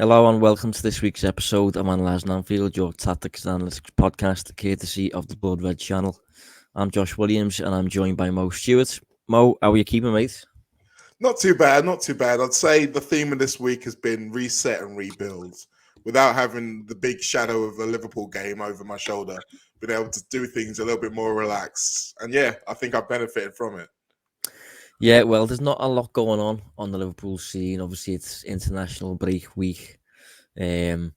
Hello and welcome to this week's episode of Analysing Anfield, your tactics and analytics podcast, courtesy of the Blood Red channel. I'm Josh Williams and I'm joined by Mo Stewart. Mo, how are you keeping, mate? Not too bad, not too bad. I'd say the theme of this week has been reset and rebuild without having the big shadow of a Liverpool game over my shoulder, been able to do things a little bit more relaxed. And yeah, I think I benefited from it. Yeah, well, there's not a lot going on the Liverpool scene. Obviously, it's international break week. Um,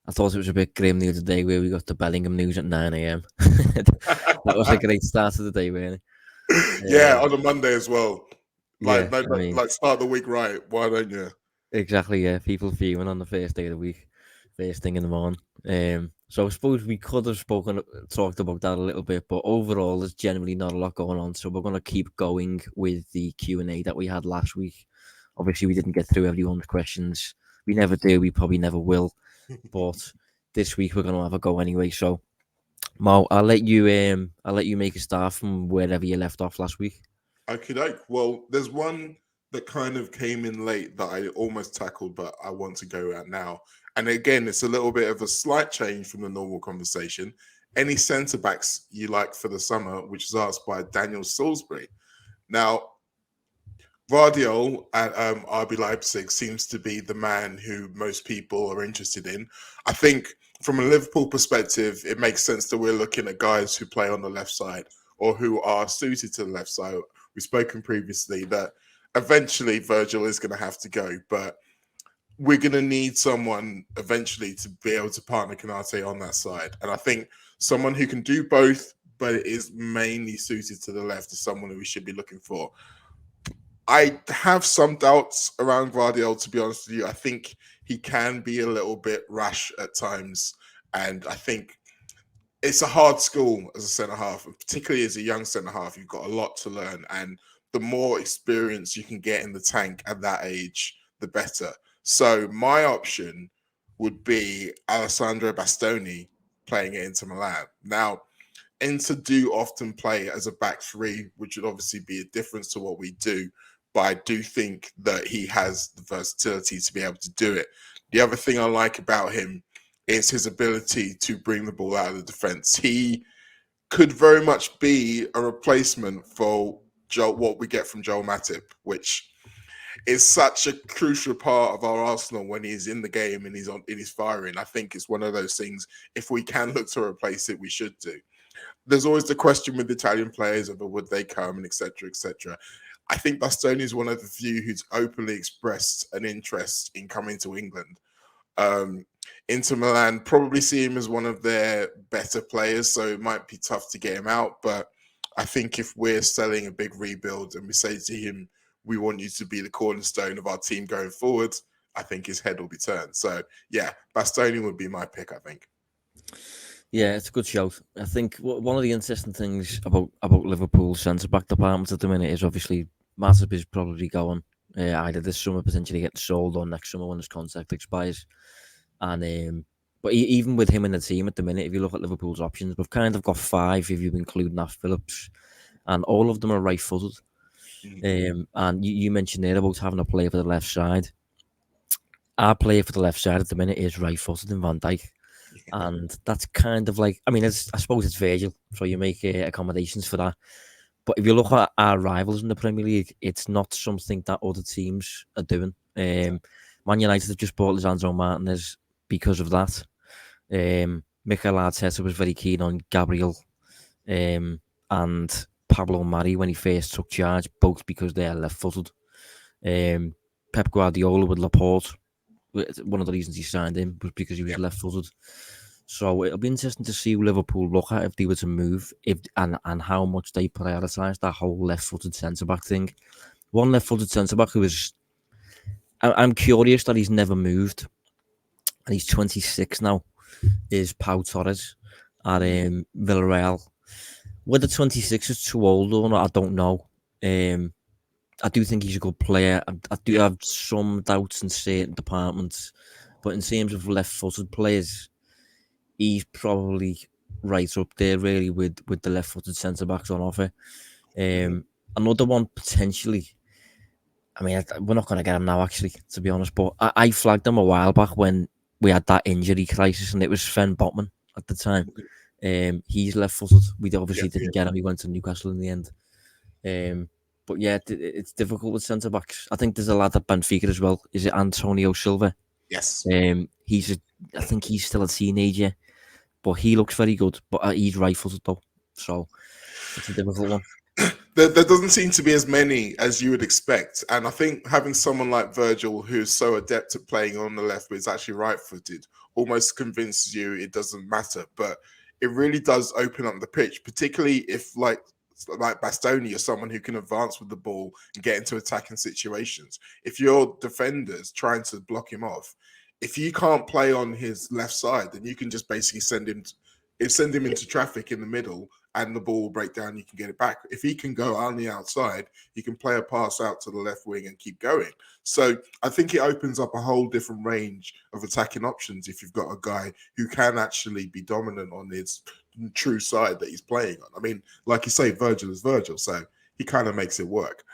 I thought it was a bit grim the other day where we got the Bellingham news at 9 a.m. That was a great start to the day, really. Yeah, on a Monday as well. Yeah, No, I mean, like start the week right. Why don't you? exactly, yeah. People fuming on the first day of the week, first thing in the morning. So I suppose we could have talked about that a little bit, but overall, there's generally not a lot going on. So we're going to keep going with the Q&A that we had last week. Obviously, we didn't get through everyone's questions. We never do. We probably never will. But this week we're going to have a go anyway. So Mo, I'll let you make a start from wherever you left off last week. Okay, well, there's one that kind of came in late that I almost tackled, but I want to go at now. And again, it's a little bit of a slight change from the normal conversation. Any centre backs you like for the summer, which is asked by Daniel Salisbury. Now, Vardiol at RB Leipzig seems to be the man who most people are interested in. I think from a Liverpool perspective, it makes sense that we're looking at guys who play on the left side or who are suited to the left side. We've spoken previously that eventually Virgil is going to have to go, but we're going to need someone eventually to be able to partner Kanate on that side. And I think someone who can do both, but is mainly suited to the left is someone who we should be looking for. I have some doubts around Guardiola, to be honest with you. I think he can be a little bit rash at times. And I think it's a hard school as a centre half, and particularly as a young centre half. You've got a lot to learn. And the more experience you can get in the tank at that age, the better. So my option would be Alessandro Bastoni playing at Inter Milan. Now, Inter do often play as a back three, which would obviously be a difference to what we do. But I do think that he has the versatility to be able to do it. The other thing I like about him is his ability to bring the ball out of the defense. He could very much be a replacement for what we get from Joel Matip, which is such a crucial part of our Arsenal when he's in the game and he's firing. I think it's one of those things. If we can look to replace it, we should do. There's always the question with Italian players of would they come and etc. etc. I think Bastoni is one of the few who's openly expressed an interest in coming to England. Inter Milan probably see him as one of their better players, so it might be tough to get him out. But I think if we're selling a big rebuild and we say to him, we want you to be the cornerstone of our team going forward, I think his head will be turned. So yeah, Bastoni would be my pick, I think. Yeah, it's a good shout. I think one of the interesting things about Liverpool's centre back department at the minute is obviously Matip is probably going either this summer, potentially getting sold, or next summer when his contract expires. And but even with him in the team at the minute, if you look at Liverpool's options, we've kind of got five if you include Nat Phillips, and all of them are right-footed. And you mentioned there about having a player for the left side. Our player for the left side at the minute is right-footed in Van Dijk. And that's kind of like, I mean, I suppose it's Virgil, so you make accommodations for that. But if you look at our rivals in the Premier League, it's not something that other teams are doing. Man United have just bought Lisandro Martinez because of that. Mikel Arteta was very keen on Gabriel and Pablo Mari when he first took charge, both because they are left-footed. Pep Guardiola with Laporte, one of the reasons he signed him was because he was left-footed. So it'll be interesting to see who Liverpool look at if they were to move, and how much they prioritise that whole left-footed centre-back thing. One left-footed centre-back who is... I'm curious that he's never moved, and he's 26 now, is Pau Torres at Villarreal. Whether 26 is too old or not, I don't know. I do think he's a good player. I do have some doubts in certain departments, but in terms of left-footed players, he's probably right up there, really, with the left-footed centre-backs on offer. Another one, potentially, I mean, we're not going to get him now, actually, to be honest. But I flagged him a while back when we had that injury crisis, and it was Sven Botman at the time. He's left-footed. We obviously didn't get him. He went to Newcastle in the end. But yeah, it's difficult with centre backs. I think there's a lad at Benfica as well. Is it Antonio Silva? Yes. I think he's still a teenager, but he looks very good. But he's right-footed though, so it's a difficult one. There doesn't seem to be as many as you would expect. And I think having someone like Virgil, who's so adept at playing on the left, but is actually right-footed, almost convinces you it doesn't matter. But it really does open up the pitch, particularly if like Bastoni or someone who can advance with the ball and get into attacking situations. If your defender's trying to block him off, if you can't play on his left side, then you can just basically send him into traffic in the middle, and the ball will break down. You can get it back. If he can go on the outside, he can play a pass out to the left wing and keep going. So I think it opens up a whole different range of attacking options if you've got a guy who can actually be dominant on his true side that he's playing on. I mean, like you say, Virgil is Virgil, so he kind of makes it work.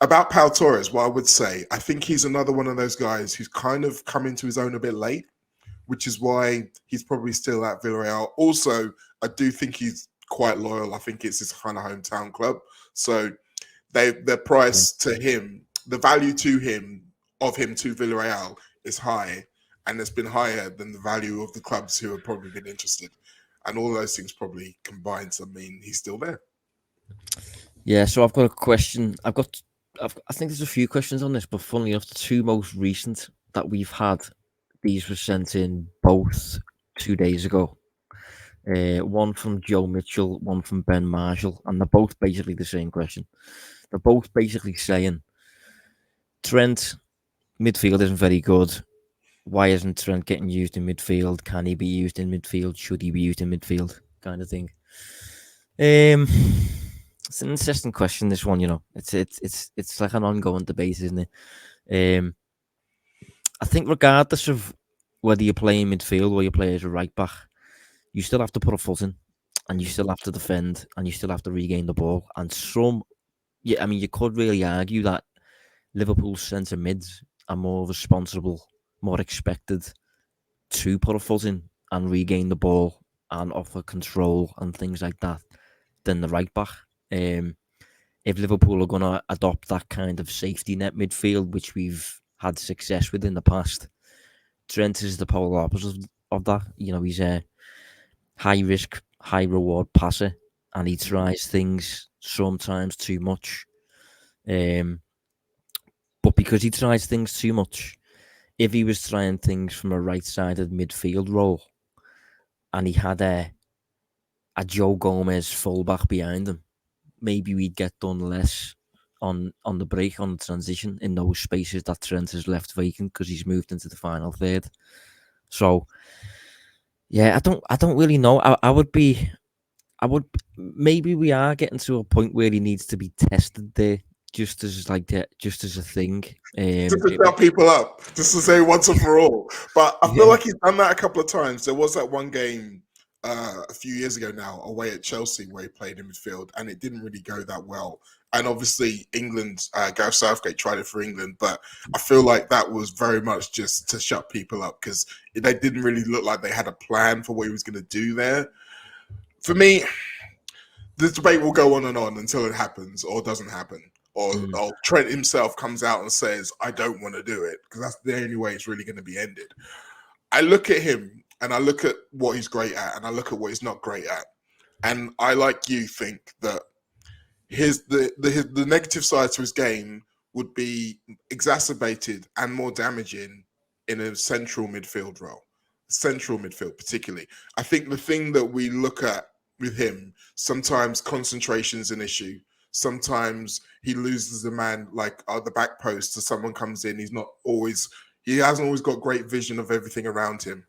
About Pau Torres, what I would say, I think he's another one of those guys who's kind of come into his own a bit late, which is why he's probably still at Villarreal. Also, I do think he's quite loyal. I think it's his kind of hometown club. So their price to him, the value to him of him to Villarreal is high, and it's been higher than the value of the clubs who have probably been interested. And all those things probably combined to mean he's still there. Yeah, so I've got a question. I think there's a few questions on this, but funnily enough, the two most recent that we've had, these were sent in both 2 days ago. One from Joe Mitchell, one from Ben Marshall, and they're both basically the same question. They're both basically saying, Trent, midfield isn't very good. Why isn't Trent getting used in midfield? Can he be used in midfield? Should he be used in midfield? Kind of thing. It's an interesting question. This one, it's like an ongoing debate, isn't it? I think regardless of whether you play in midfield or you play as a right back, you still have to put a foot in, and you still have to defend, and you still have to regain the ball. And you could really argue that Liverpool's centre mids are more responsible, more expected to put a foot in and regain the ball and offer control and things like that than the right back. If Liverpool are going to adopt that kind of safety net midfield, which we've had success with in the past, Trent is the polar opposite of that. He's a high risk, high reward passer, and he tries things sometimes too much. But because he tries things too much, if he was trying things from a right-sided midfield role, and he had a Joe Gomez fullback behind him, maybe we'd get done less on the break, on the transition, in those spaces that Trent has left vacant because he's moved into the final third. So, yeah, I don't really know. Maybe we are getting to a point where he needs to be tested there, just as a thing. Just to shut people up, just to say once and for all. But I feel like he's done that a couple of times. There was that one game a few years ago now, away at Chelsea, where he played in midfield, and it didn't really go that well. And obviously, England, Gareth Southgate tried it for England, but I feel like that was very much just to shut people up because they didn't really look like they had a plan for what he was going to do there. For me, this debate will go on and on until it happens or doesn't happen. Or Trent himself comes out and says, I don't want to do it, because that's the only way it's really going to be ended. I look at him and I look at what he's great at and I look at what he's not great at. And I, like you, think that the negative side to his game would be exacerbated and more damaging in a central midfield role. Central midfield, particularly. I think the thing that we look at with him, sometimes concentration's an issue. Sometimes he loses a man like the back post, so someone comes in. He hasn't always got great vision of everything around him.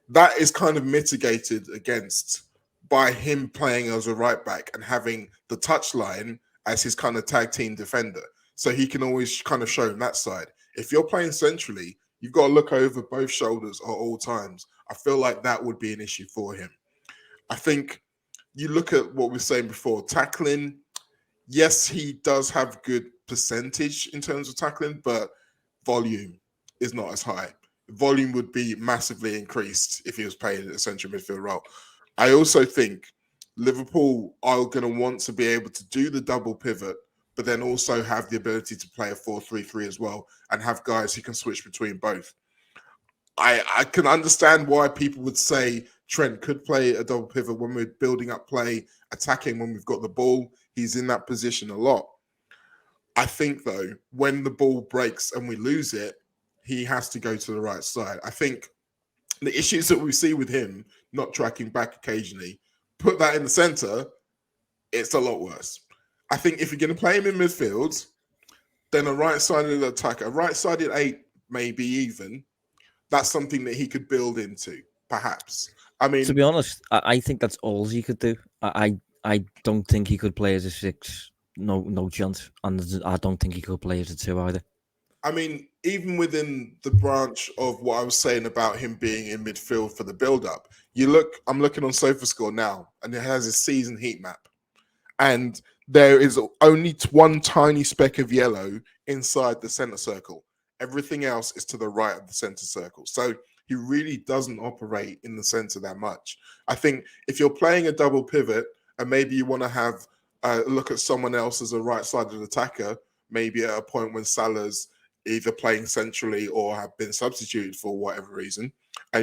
That is kind of mitigated against by him playing as a right back and having the touchline as his kind of tag team defender. So he can always kind of show him that side. If you're playing centrally, you've got to look over both shoulders at all times. I feel like that would be an issue for him. I think you look at what we were saying before, tackling, yes, he does have good percentage in terms of tackling, but volume is not as high. Volume would be massively increased if he was playing a central midfield role. I also think Liverpool are going to want to be able to do the double pivot, but then also have the ability to play a 4-3-3 as well and have guys who can switch between both. I can understand why people would say Trent could play a double pivot when we're building up play, attacking when we've got the ball. He's in that position a lot. I think, though, when the ball breaks and we lose it, he has to go to the right side. I think the issues that we see with him not tracking back occasionally, put that in the center, it's a lot worse. I think if you're going to play him in midfield, then a right-sided attacker, a right-sided 8, maybe even, that's something that he could build into, perhaps. I mean, to be honest, I think that's all he could do. I don't think he could play as a 6. No chance. And I don't think he could play as a 2 either. I mean, even within the branch of what I was saying about him being in midfield for the build-up, I'm looking on SofaScore now, and it has a season heat map. And there is only one tiny speck of yellow inside the center circle. Everything else is to the right of the center circle. So he really doesn't operate in the center that much. I think if you're playing a double pivot and maybe you want to have a look at someone else as a right-sided attacker, maybe at a point when Salah's either playing centrally or have been substituted for whatever reason,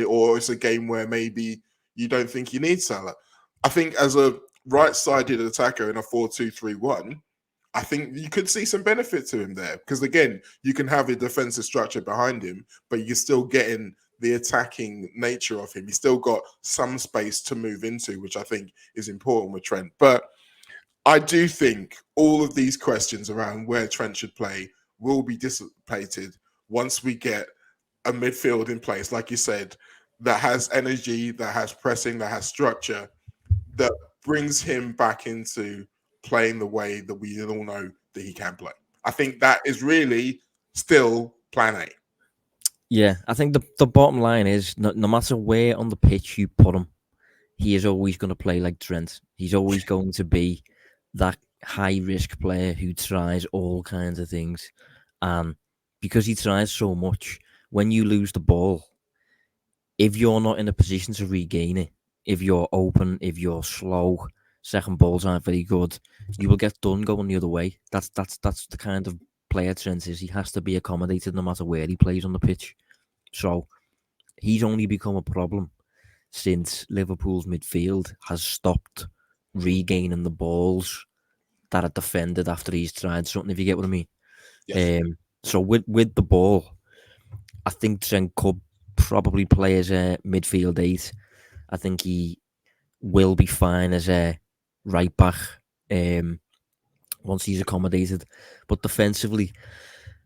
or it's a game where maybe you don't think you need Salah. I think as a right-sided attacker in a 4-2-3-1, I think you could see some benefit to him there because, again, you can have a defensive structure behind him, but you're still getting the attacking nature of him. He's still got some space to move into, which I think is important with Trent. But I do think all of these questions around where Trent should play will be dissipated once we get a midfield in place, like you said, that has energy, that has pressing, that has structure, that brings him back into playing the way that we all know that he can play. I think that is really still plan A. Yeah, I think the bottom line is no matter where on the pitch you put him, he is always going to play like Trent. He's always going to be that high risk player who tries all kinds of things. And because he tries so much, when you lose the ball, if you're not in a position to regain it, if you're open, if you're slow, second balls aren't very good, you will get done going the other way. That's the kind of player Trent is. He has to be accommodated no matter where he plays on the pitch. So he's only become a problem since Liverpool's midfield has stopped regaining the balls that are defended after he's tried something, if you get what I mean. Yes. So with the ball, I think Trent could probably play as a midfield 8. I think he will be fine as a right back once he's accommodated. But defensively,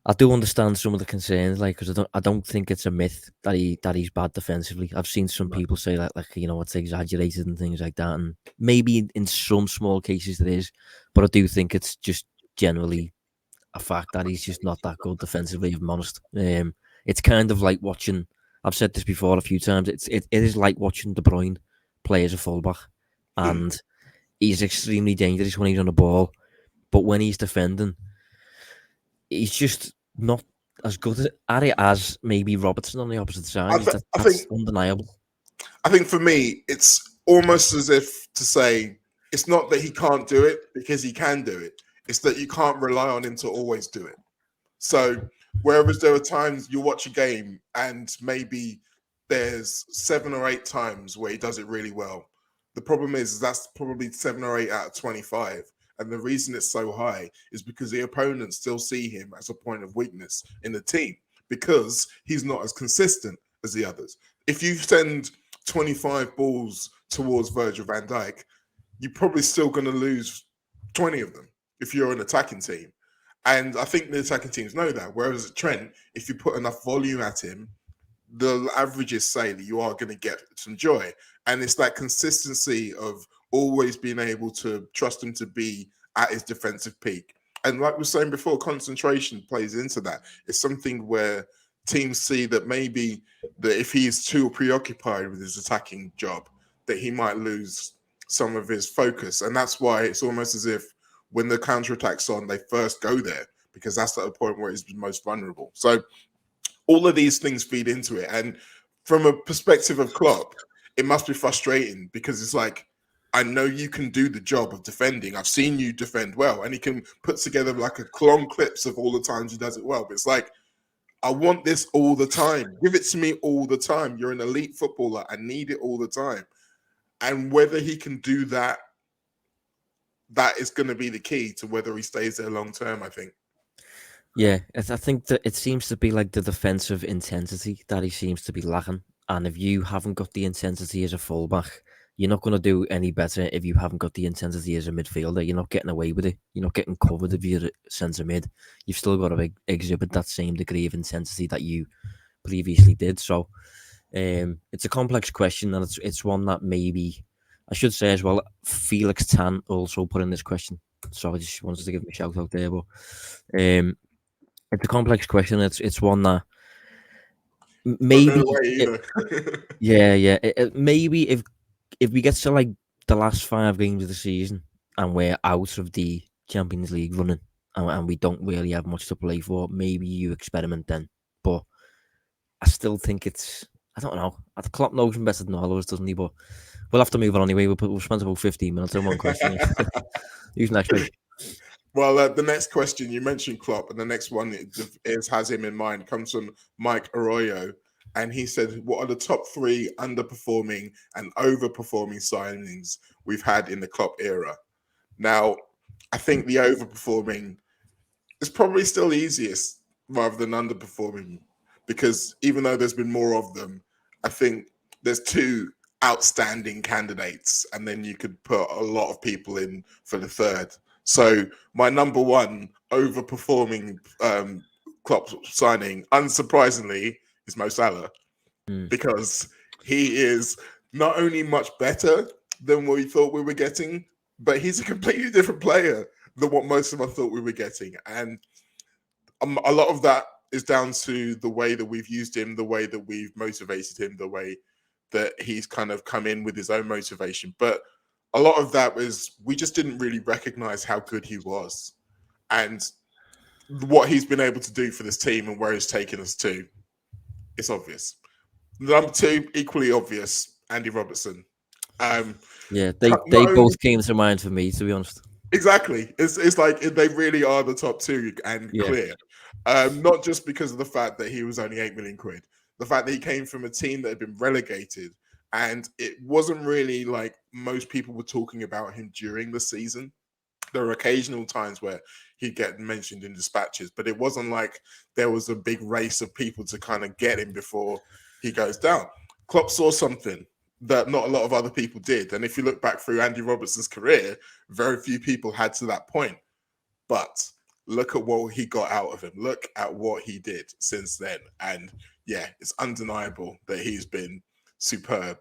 I do understand some of the concerns, like because I don't think it's a myth that he's bad defensively. I've seen some people say that like it's exaggerated and things like that, and maybe in some small cases it is, but I do think it's just generally a fact that he's just not that good defensively. If I'm honest, it's kind of like watching. I've said this before a few times. It is like watching De Bruyne play as a fullback, and he's extremely dangerous when he's on the ball, but when he's defending, he's just not as good at it as maybe Robertson on the opposite side. That's undeniable. I think for me, it's almost as if to say it's not that he can't do it because he can do it. It's that you can't rely on him to always do it. So whereas there are times you watch a game and maybe there's 7 or 8 times where he does it really well. The problem is that's probably 7 or 8 out of 25. And the reason it's so high is because the opponents still see him as a point of weakness in the team because he's not as consistent as the others. If you send 25 balls towards Virgil van Dijk, you're probably still going to lose 20 of them if you're an attacking team. And I think the attacking teams know that. Whereas at Trent, if you put enough volume at him, the averages say that you are going to get some joy. And it's that consistency of always being able to trust him to be at his defensive peak. And like we were saying before, concentration plays into that. It's something where teams see that maybe that if he's too preoccupied with his attacking job, that he might lose some of his focus. And that's why it's almost as if when the counterattack's on, they first go there because that's at the point where he's most vulnerable. So all of these things feed into it. And from a perspective of Klopp, it must be frustrating because it's like, I know you can do the job of defending. I've seen you defend well. And he can put together like a long clips of all the times he does it well. But it's like, I want this all the time. Give it to me all the time. You're an elite footballer. I need it all the time. And whether he can do that, that is going to be the key to whether he stays there long term, I think. Yeah, I think that it seems to be like the defensive intensity that he seems to be lacking. And if you haven't got the intensity as a fullback, you're not going to do any better if you haven't got the intensity as a midfielder. You're not getting away with it. You're not getting covered if you're centre mid. You've still got to exhibit that same degree of intensity that you previously did. So it's a complex question, and it's one that maybe I should say as well. Felix Tan also put in this question, so I just wanted to give him a shout out there. But it's a complex question. It's one that maybe maybe if we get to like the last 5 games of the season and we're out of the Champions League running and we don't really have much to play for, maybe you experiment then. But I still think I don't know. The Klopp knows him better than all of us, doesn't he? But we'll have to move on anyway. We'll spend about 15 minutes on one question. Who's next, mate? Well, the next question, you mentioned Klopp, and the next one has him in mind, comes from Mike Arroyo. And he said, what are the top 3 underperforming and overperforming signings we've had in the Klopp era? Now, I think the overperforming is probably still easiest rather than underperforming, because even though there's been more of them, I think there's 2 outstanding candidates, and then you could put a lot of people in for the third. So my number 1 overperforming Klopp signing, unsurprisingly, is Mo Salah, because he is not only much better than what we thought we were getting, but he's a completely different player than what most of us thought we were getting. And a lot of that is down to the way that we've used him, the way that we've motivated him, the way that he's kind of come in with his own motivation. But a lot of that was we just didn't really recognize how good he was and what he's been able to do for this team and where he's taken us to. It's obvious. Number 2, equally obvious, Andy Robertson. Yeah, they both came to mind for me, to be honest. Exactly. It's like they really are the top 2 and clear. Not just because of the fact that he was only 8 million quid, the fact that he came from a team that had been relegated, and it wasn't really like most people were talking about him during the season. There were occasional times where he'd get mentioned in dispatches, but it wasn't like there was a big race of people to kind of get him before he goes down. Klopp saw something that not a lot of other people did. And if you look back through Andy Robertson's career, very few people had to that point. But look at what he got out of him. Look at what he did since then. And yeah, it's undeniable that he's been superb.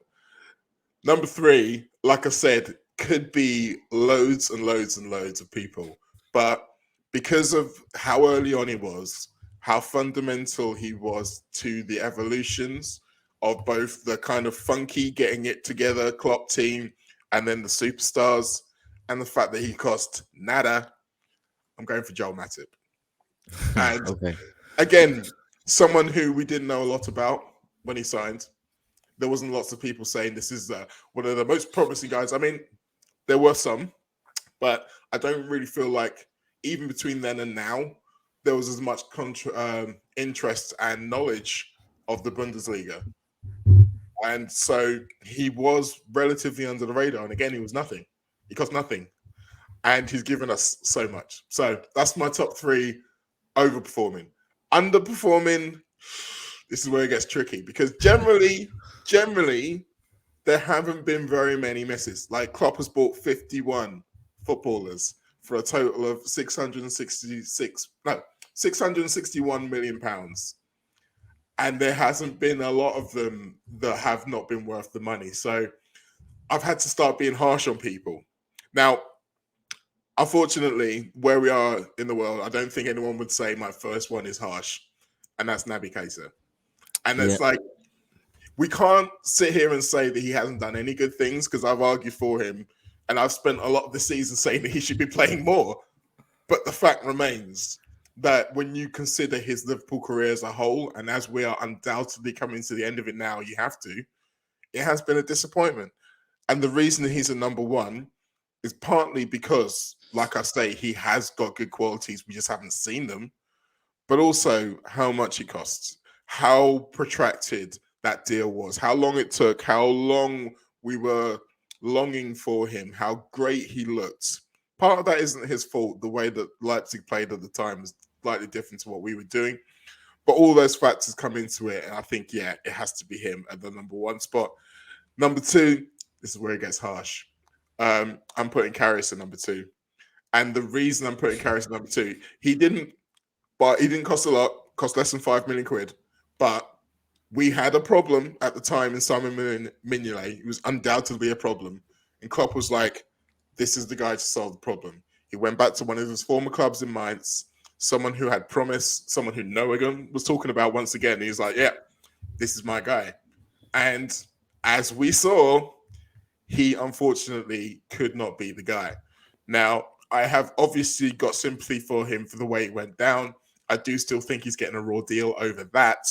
Number 3, like I said, could be loads and loads and loads of people. But because of how early on he was, how fundamental he was to the evolutions of both the kind of funky getting it together Klopp team and then the superstars, and the fact that he cost nada, I'm going for Joel Matip. And again, someone who we didn't know a lot about when he signed. There wasn't lots of people saying this is one of the most promising guys. I mean, there were some, but I don't really feel like even between then and now, there was as much interest and knowledge of the Bundesliga. And so he was relatively under the radar. And again, he was nothing. He cost nothing. And he's given us so much. So that's my top 3 overperforming. Underperforming, this is where it gets tricky, because generally, there haven't been very many misses. Like Klopp has bought 51 footballers for a total of 661 million pounds. And there hasn't been a lot of them that have not been worth the money. So I've had to start being harsh on people. Now, unfortunately, where we are in the world, I don't think anyone would say my first one is harsh, and that's Naby Keita. And it's like, we can't sit here and say that he hasn't done any good things, because I've argued for him And I've spent a lot of the season saying that he should be playing more. But the fact remains that when you consider his Liverpool career as a whole, and as we are undoubtedly coming to the end of it now, you have to, it has been a disappointment. And the reason that he's a number one is partly because, like I say, he has got good qualities. We just haven't seen them. But also how much it costs, how protracted that deal was, how long it took, how long we were longing for him, how great he looked. Part of that isn't his fault. The way that Leipzig played at the time was slightly different to what we were doing. But all those factors come into it. And I think, yeah, it has to be him at the number one spot. Number two, this is where it gets harsh. I'm putting Karius at number two. And the reason I'm putting Karius at number two, he didn't cost a lot, cost less than 5 million quid. But we had a problem at the time in Simon Mignolet. It was undoubtedly a problem. And Klopp was like, this is the guy to solve the problem. He went back to one of his former clubs in Mainz, someone who had promise, someone who Noagan was talking about once again. He was like, yeah, this is my guy. And as we saw, he unfortunately could not be the guy. Now, I have obviously got sympathy for him for the way it went down. I do still think he's getting a raw deal over that.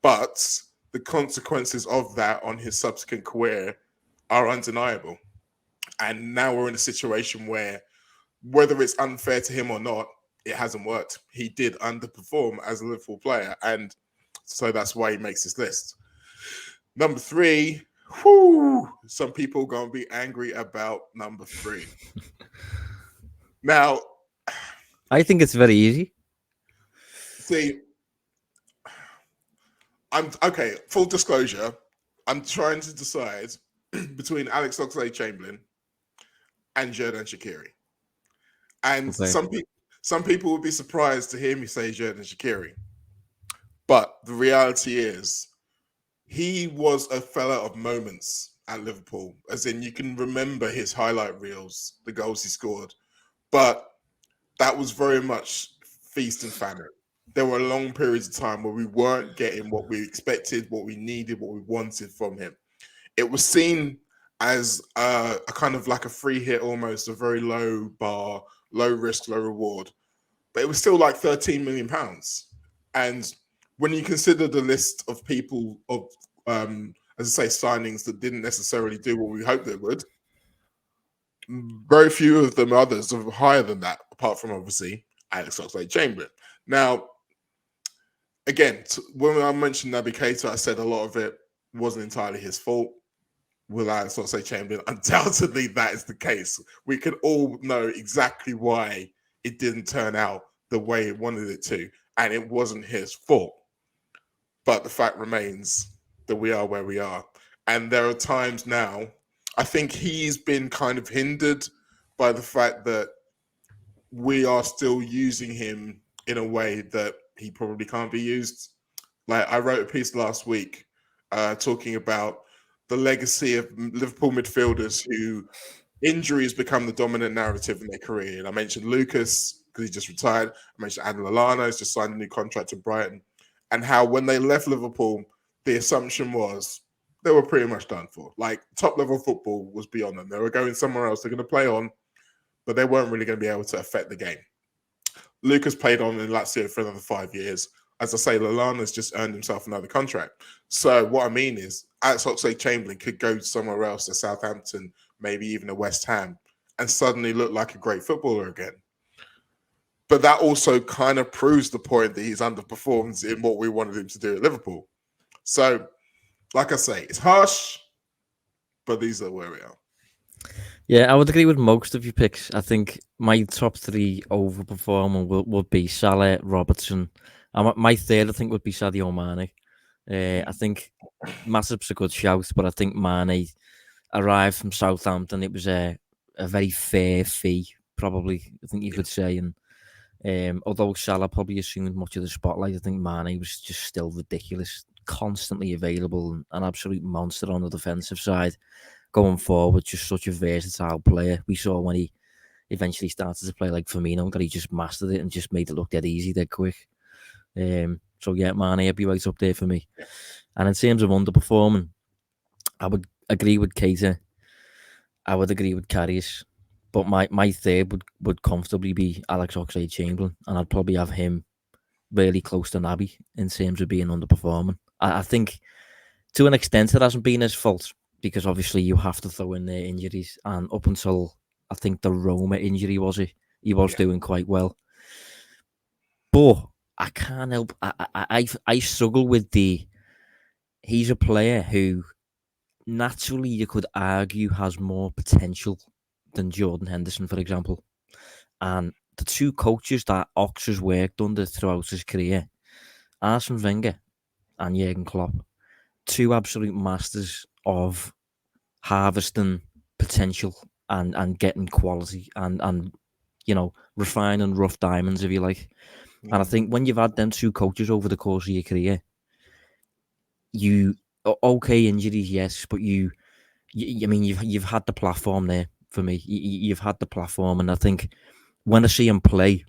But the consequences of that on his subsequent career are undeniable. And now we're in a situation where, whether it's unfair to him or not, it hasn't worked. He did underperform as a Liverpool player. And so that's why he makes this list. Number three, some people are going to be angry about number three. Now, I think it's very easy. See, I'm okay. Full disclosure, I'm trying to decide between Alex Oxlade-Chamberlain and Xherdan Shaqiri. And Okay. some people would be surprised to hear me say Xherdan Shaqiri. But the reality is, he was a fella of moments at Liverpool, as in you can remember his highlight reels, the goals he scored. But that was very much feast and famine. There were long periods of time where we weren't getting what we expected, what we needed, what we wanted from him. It was seen as a kind of like a free hit, almost a very low bar, low risk, low reward. But it was still like £13 million. And when you consider the list of people of, as I say, signings that didn't necessarily do what we hoped they would, very few of them others are higher than that, apart from obviously Alex Oxlade-Chamberlain. Now, again, when I mentioned Naby Keita, I said a lot of it wasn't entirely his fault. With Alex Oxlade-Chamberlain, undoubtedly that is the case. We can all know exactly why it didn't turn out the way it wanted it to, and it wasn't his fault. But the fact remains that we are where we are. And there are times now, I think he's been kind of hindered by the fact that we are still using him in a way that he probably can't be used. Like, I wrote a piece last week talking about the legacy of Liverpool midfielders who injuries become the dominant narrative in their career. And I mentioned Lucas, because he just retired. I mentioned Adam Lallana, who's just signed a new contract at Brighton. And how when they left Liverpool, the assumption was they were pretty much done for. Like, top-level football was beyond them. They were going somewhere else. They're going to play on, but they weren't really going to be able to affect the game. Lucas played on in Lazio for another 5 years. As I say, Lallana's just earned himself another contract. So what I mean is, Alex Oxlade-Chamberlain could go somewhere else, to Southampton, maybe even a West Ham, and suddenly look like a great footballer again. But that also kind of proves the point that he's underperformed in what we wanted him to do at Liverpool. So, like I say, it's harsh, but these are where we are. Yeah, I would agree with most of your picks. I think my top three overperforming would be Salah, Robertson. My third, I think, would be Sadio Mane. I think Matip's a good shout, but I think Mane arrived from Southampton. It was a very fair fee, probably, I think you could say. And although Salah probably assumed much of the spotlight, I think Mane was just still ridiculous, constantly available, and an absolute monster on the defensive side. Going forward, just such a versatile player. We saw when he eventually started to play like Firmino that he just mastered it and just made it look dead easy, dead quick. So yeah, Mane would be right up there for me. And in terms of underperforming, I would agree with Keita. I would agree with Karius, but my third would comfortably be Alex Oxlade-Chamberlain, and I'd probably have him really close to Naby in terms of being underperforming. I think to an extent it hasn't been his fault because obviously you have to throw in their injuries, and up until I think the Roma injury he was doing quite well. But I can't help. I struggle with he's a player who naturally you could argue has more potential than Jordan Henderson, for example. And the two coaches that Ox has worked under throughout his career, Arsene Wenger and Jurgen Klopp, two absolute masters of harvesting potential and getting quality and refining rough diamonds, if you like. And I think when you've had them two coaches over the course of your career, okay, injuries, yes, but I mean, you've had the platform there for me. You've had the platform, and I think when I see him play,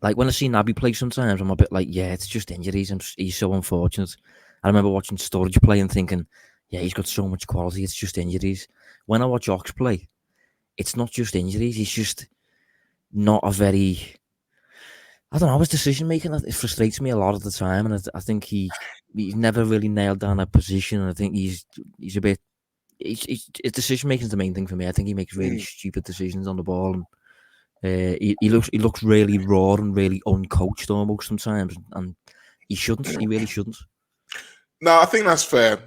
like when I see Naby play, sometimes I'm a bit like, yeah, it's just injuries, and he's so unfortunate. I remember watching Sturridge play and thinking, yeah, he's got so much quality, it's just injuries. When I watch Ox play, it's not just injuries. He's just not a very. I don't know. His decision making it frustrates me a lot of the time, and I think he's never really nailed down a position. And I think he's a bit. His decision making is the main thing for me. I think he makes really stupid decisions on the ball, and he looks really raw and really uncoached almost sometimes, and he shouldn't. He really shouldn't. No, I think that's fair.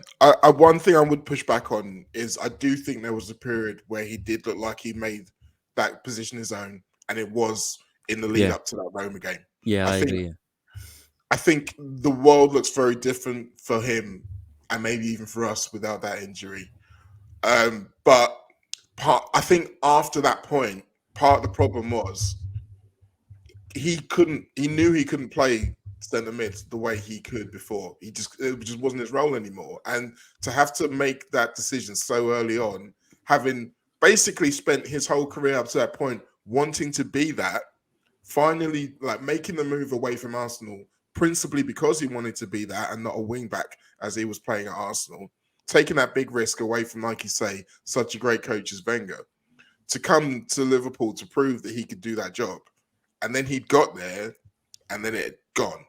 One thing I would push back on is I do think there was a period where he did look like he made that position his own, and it was in the lead up to that Roma game. Yeah, I agree. I think the world looks very different for him, and maybe even for us without that injury. But I think after that point, part of the problem was he knew he couldn't play centre mid the way he could before. It just wasn't his role anymore. And to have to make that decision so early on, having basically spent his whole career up to that point wanting to be that, finally like making the move away from Arsenal, principally because he wanted to be that and not a wing back as he was playing at Arsenal, taking that big risk away from, like you say, such a great coach as Wenger, to come to Liverpool to prove that he could do that job. And then he got there, and then it had gone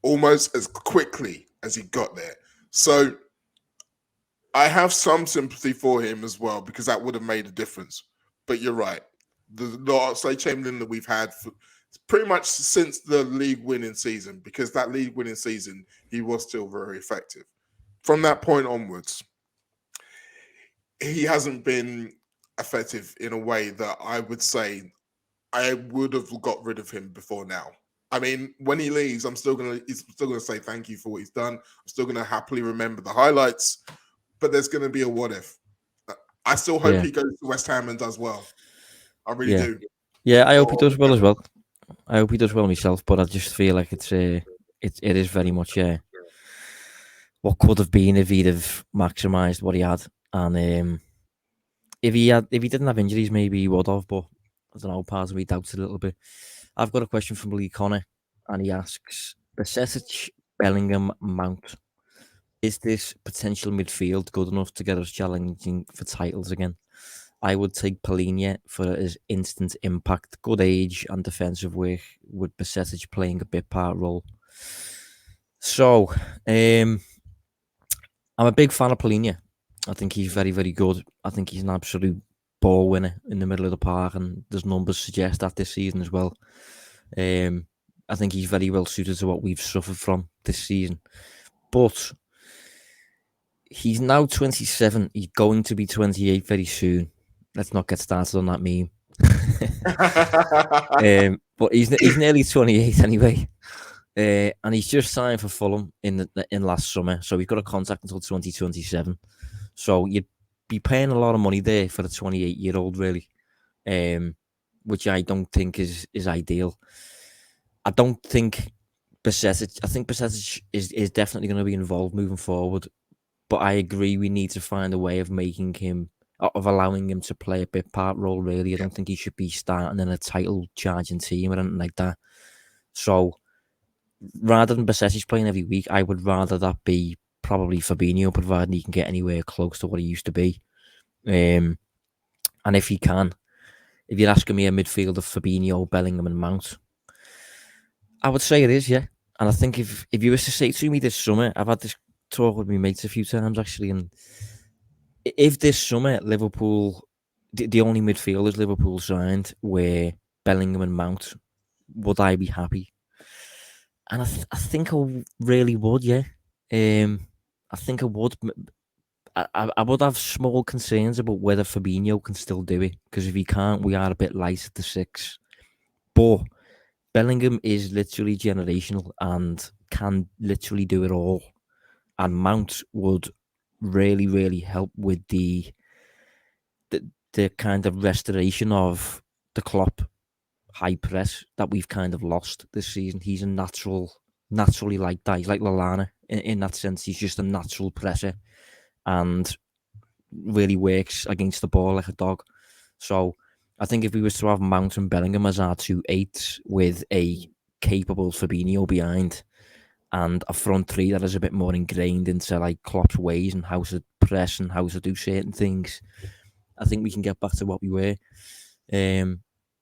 almost as quickly as he got there. So I have some sympathy for him as well, because that would have made a difference. But you're right. The Oxlade-Chamberlain that we've had for pretty much since the league winning season, because that league winning season, he was still very effective. From that point onwards, he hasn't been effective in a way that I would say I would have got rid of him before now. I mean, when he leaves, he's still gonna say thank you for what he's done. I'm still gonna happily remember the highlights, but there's gonna be a what if. I still hope he goes to West Ham and does well. I really do. Yeah, I hope he does well as well. I hope he does well myself, but I just feel like it is very much what could have been if he'd have maximised what he had, and if he didn't have injuries, maybe he would have. But I don't know, part of me doubts a little bit. I've got a question from Lee Connor, and he asks: Besetic, Bellingham, Mount. Is this potential midfield good enough to get us challenging for titles again? I would take Palhinha for his instant impact, good age, and defensive work, with Besetic playing a bit part role. So, I'm a big fan of Palhinha. I think he's very, very good. I think he's an absolute ball winner in the middle of the park, and there's numbers suggest that this season as well. I think he's very well suited to what we've suffered from this season. But he's now 27. He's going to be 28 very soon. Let's not get started on that meme. But he's nearly 28 anyway. And he's just signed for Fulham in last summer. So he's got a contract until 2027. So you'd be paying a lot of money there for a 28-year-old, really. Which I don't think is ideal. I don't think Besetic. I think Besetic is definitely going to be involved moving forward. But I agree, we need to find a way of allowing him to play a bit part role, really. I don't think he should be starting in a title-charging team or anything like that. So, rather than Besetic playing every week, I would rather that be probably Fabinho, providing he can get anywhere close to what he used to be. And And if he can, if you're asking me a midfield of Fabinho, Bellingham, and Mount, I would say it is, yeah. And I think if you were to say to me this summer, I've had this talk with my mates a few times actually, and if this summer Liverpool, the only midfielders Liverpool signed were Bellingham and Mount, would I be happy? And I think I really would, yeah. I think I would. I would have small concerns about whether Fabinho can still do it, because if he can't, we are a bit light at the 6. But Bellingham is literally generational and can literally do it all. And Mount would really, really help with the kind of restoration of the Klopp high press that we've kind of lost this season. He's a naturally like that. He's like Lallana in that sense. He's just a natural presser and really works against the ball like a dog. So I think if we was to have Mount and Bellingham as our 2 8s with a capable Fabinho behind and a front 3 that is a bit more ingrained into like Klopp's ways and how to press and how to do certain things, I think we can get back to what we were.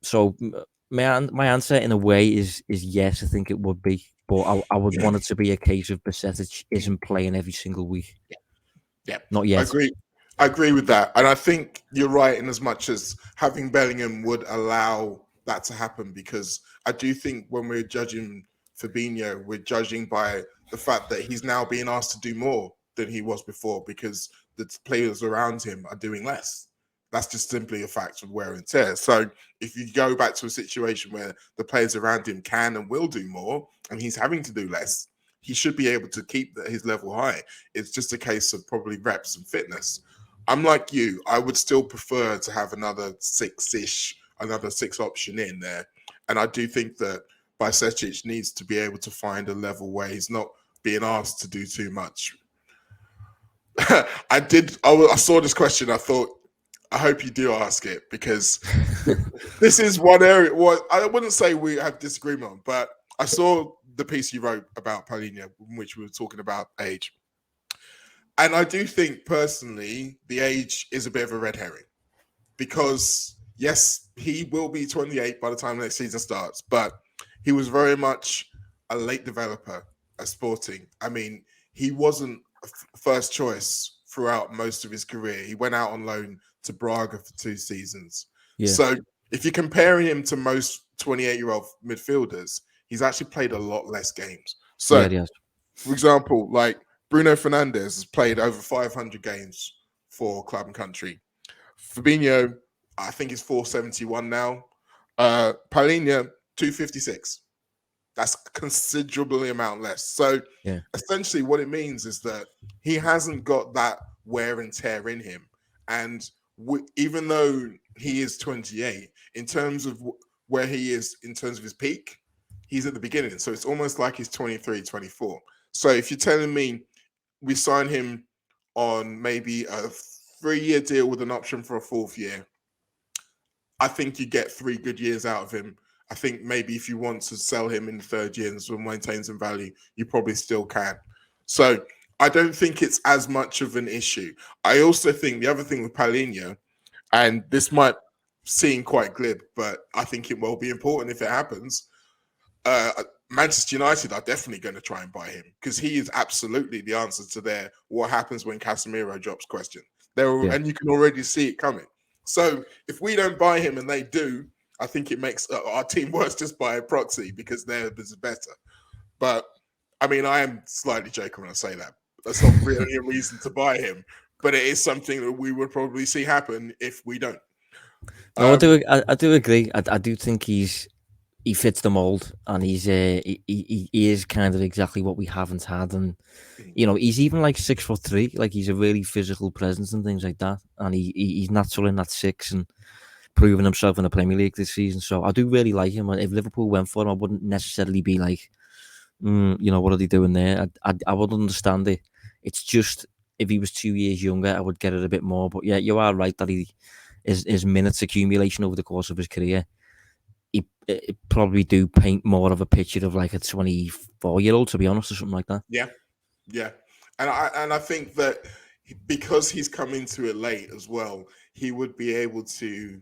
So my answer in a way is yes, I think it would be, but I would want it to be a case of Besetic isn't playing every single week. Yeah, not yet. I agree with that, and I think you're right in as much as having Bellingham would allow that to happen, because I do think when we're judging Fabinho, we're judging by the fact that he's now being asked to do more than he was before because the players around him are doing less. That's just simply a fact of wear and tear. So if you go back to a situation where the players around him can and will do more and he's having to do less, he should be able to keep his level high. It's just a case of probably reps and fitness. I'm like you. I would still prefer to have another 6-ish, another 6 option in there. And I do think that Besetic needs to be able to find a level where he's not being asked to do too much. I saw this question. I thought, I hope you do ask it, because this is one area. What I wouldn't say we have disagreement on, but I saw the piece you wrote about Paulinho, in which we were talking about age. And I do think personally, the age is a bit of a red herring, because yes, he will be 28 by the time next season starts, but he was very much a late developer at Sporting. I mean, he wasn't first choice throughout most of his career. He went out on loan to Braga for 2 seasons. Yeah. So if you compare him to most 28-year-old midfielders, he's actually played a lot less games. So, for example, like Bruno Fernandes has played over 500 games for club and country. Fabinho, I think is 471 now. Paulinho, 256. That's a considerably amount less. So essentially what it means is that he hasn't got that wear and tear in him. And even though he is 28, in terms of where he is in terms of his peak, he's at the beginning. So it's almost like he's 23, 24. So if you're telling me we sign him on maybe a 3-year deal with an option for a 4th year, I think you get 3 good years out of him. I think maybe if you want to sell him in the 3rd year and still maintain some value, you probably still can. So I don't think it's as much of an issue. I also think the other thing with Paulinho, and this might seem quite glib, but I think it will be important if it happens. Manchester United are definitely going to try and buy him, because he is absolutely the answer to their what happens when Casemiro drops question. And you can already see it coming. So if we don't buy him and they do, I think it makes our team worse just by proxy, because they're better. But I mean, I am slightly joking when I say that. That's not really a reason to buy him, but it is something that we would probably see happen if we don't. No, I do agree. I do think he fits the mold, and he is kind of exactly what we haven't had. And you know, he's even like 6'3", like he's a really physical presence and things like that. And he's natural in that 6 and proving himself in the Premier League this season. So I do really like him. And if Liverpool went for him, I wouldn't necessarily be like, you know, what are they doing there? I would understand it. It's just if he was 2 years younger, I would get it a bit more. But yeah, you are right that his minutes accumulation over the course of his career, it probably do paint more of a picture of like a 24-year-old, to be honest, or something like that. Yeah. And I think that because he's come into it late as well, he would be able to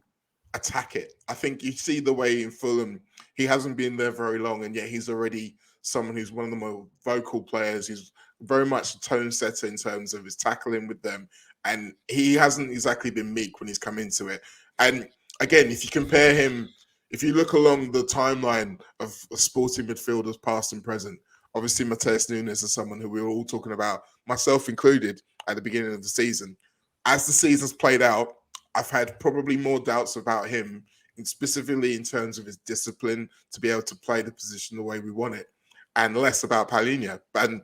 attack it. I think you see the way in Fulham, he hasn't been there very long, and yet he's already someone who's one of the more vocal players. He's very much a tone setter in terms of his tackling with them, and he hasn't exactly been meek when he's come into it. And again, if you compare him, if you look along the timeline of sporting midfielders past and present, obviously Mateus Nunes is someone who we were all talking about, myself included, at the beginning of the season. As the season's played out, I've had probably more doubts about him, specifically in terms of his discipline to be able to play the position the way we want it, and less about Palhinha. And